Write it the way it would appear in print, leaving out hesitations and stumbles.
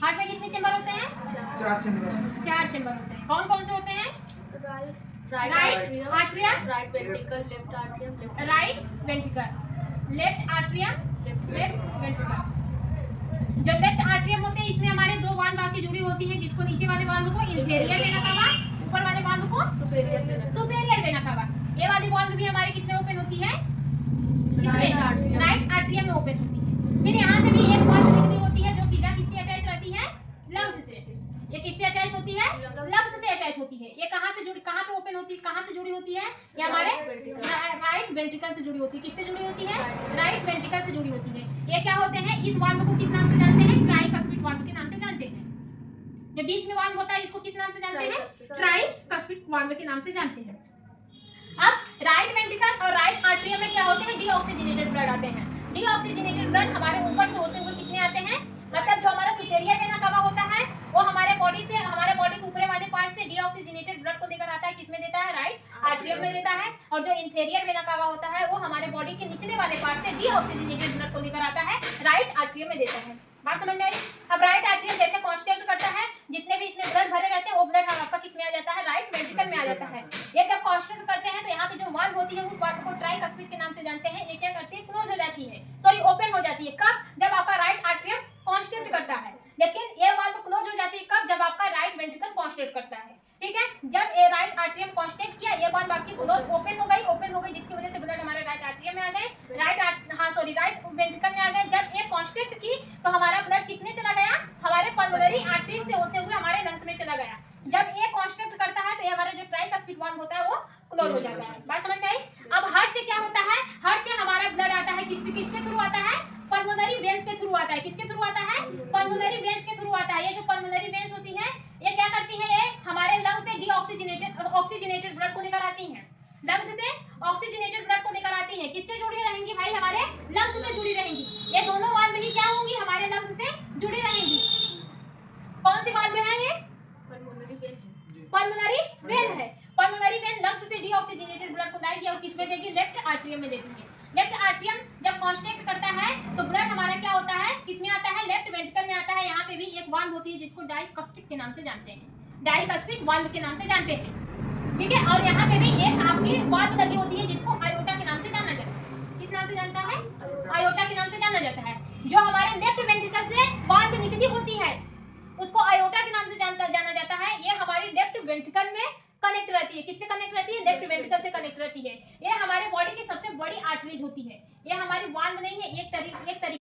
Heart में कितने chamber होते हैं? 4 चेंबर। 4 चेंबर होते हैं। कौन कौन से होते हैं? Right atrium, right ventricle, left atrium, right ventricle, left atrium, left ventricle. जो लेफ्ट आर्टरियम होते हैं इसमें हमारे 2 वाल्व आके जुड़ी होती है, जिसको नीचे वाले वाल्व को इंफीरियर वेना कावा, ऊपर वाले वाल्व को सुपेरियर वेना कावा। ये वाली वाल्व भी हमारे किसमें ओपन होती है? इसमें राइट आर्टरियम में ओपन होती है। फिर यहाँ से भी एक वाल्व निकली होती है जो सीधा किससे अटैच रहती है? लंग्स से। ये किससे अटैच होती है? लंग्स से अटैच होती है। ये कहाँ पे ओपन होती है, कहाँ से जुड़ी होती है? ये हमारे राइट वेंट्रिकल से जुड़ी होती है। किससे जुड़ी होती है? राइट वेंट्रिकल से जुड़ी होती है। ये क्या होते हैं? इस वाल्व को किस नाम से जानते हैं? ट्राइकस्पिड वाल्व के नाम से जानते हैं। जो बीच में वाल्व होता है इसको किस नाम से जानते हैं? ट्राइकस्पिड वाल्व के नाम से जानते हैं। अब राइट वेंट्रिकल और राइट आर्टरियम में क्या होते हैं? डीऑक्सीजनेटेड ब्लड आते हैं। डीऑक्सीजनेटेड ब्लड हमारे ऊपर से होते हुए किसमें आते हैं? मतलब जो हमारा सुपेरियर वेना कावा होता है वो हमारे बॉडी के ऊपरी वाले पार्ट से डीऑक्सीजनेटेड ब्लड को लेकर आता है। किसमें देता है? राइट आर्टरियम में देता है। और जो इंफीरियर वेना कावा होता है वो हमारे बॉडी के निचले वाले पार्ट से डीऑक्सीजनेटेड ब्लड को लेकर आता है, राइट आर्टरियम में देता है। बात समझ में आई? अब राइट आर्टरियम जैसे कांस्टेंट करता है, जितने भी इसमें ब्लड भरे रहते हैं वो ब्लड आपका किसमें आ जाता है? राइट वेंट्रिकल में आ जाता है। ये जब कांस्टेंट करते हैं तो यहाँ पे जो वाल्व होती है उस वाल्व को ट्राइकस्पिड के नाम से जानते हैं। ये क्या करती है? क्लोज हो जाती है, सॉरी ओपन हो जाती है। कब? जब आपका राइट आर्टरियम कांस्टेंट करता है। लेकिन ये वाल्व क्लोज हो जाती है कब? जब आपका राइट वेंट्रिकल कांस्टेंट करता है। ठीक है, जब ये राइट आर्टरियम कांस्टेंट किया ये वाल्व आपकी क्लोज ओपन हो गई जिसकी वजह से ब्लड हमारे राइट आर्टरियम में आ गए, राइट वेंट्रिकल में आ गए। जब ये कांस्टेंट की तो हमारा ब्लड किसमें चला गया? हमारे पल्मोनरी आर्टरीज से होते हुए हमारे लंग्स में चला गया। जब ये कांस्टेंट करता है तो ये हमारा जो ट्राइकस्पिड वाल्व होता है वो क्लोज हो जाता है। बात समझ में आई? अब हार्ट से क्या होता है? हार्ट से हमारा ब्लड आता है किसके थ्रू आता है? पल्मोनरी वेन्स के थ्रू आता है। किसके थ्रू आता है? पल्मोनरी वेन्स के थ्रू आता है। ये जो पल्मोनरी वेन्स होती है ये क्या करती है? ये हमारे लंग से ऑक्सीजनेटेड ब्लड को लेकर आती हैं। लंग्स से ऑक्सीजनेटेड ब्लड को लेकर आती हैं। किससे जुड़ी रहेंगी भाई? हमारे लंग्स से जुड़ी रहेंगी। ये दोनों वाल्व ही क्या होंगी? हमारे लंग्स से जुड़ी रहेंगी। कौन सी वाल्व है ये? पल्मोनरी वेन है। पल्मोनरी वेन लंग्स से डीऑक्सीजनेटेड ब्लड को लाएगी और किसमें देगी? लेफ्ट आर्टरियम में देती है। लेफ्ट आर्टरियम जब कांस्टेंट करता है तो ब्लड हमारा क्या होता है? किसमें आता है? लेफ्ट वेंट्रिकल में आता है। यहाँ पे भी एक वाल्व होती है जिसको डाइकस्पिड के नाम से जानते हैं। डाइकस्पिड वाल्व के नाम से जानते हैं। ठीक है, और यहाँ पे भी एक आपकी वाल्व लगी होती है जिसको आयोटा के नाम से जाना जाता है। किस नाम से जानता है? आयोटा के नाम से जाना जाता है। जो हमारे लेफ्ट वेंट्रिकल से वाल्व निकली होती है उसको आयोटा के नाम से जाना जाता है। ये हमारी लेफ्ट वेंट्रिकल में कनेक्ट रहती है। किससे कनेक्ट रहती है? लेफ्ट वेंट्रिकल से कनेक्ट रहती है। ये हमारे बॉडी की सबसे बड़ी आर्टरीज होती है। ये हमारी वाल्व नहीं है, एक तरीके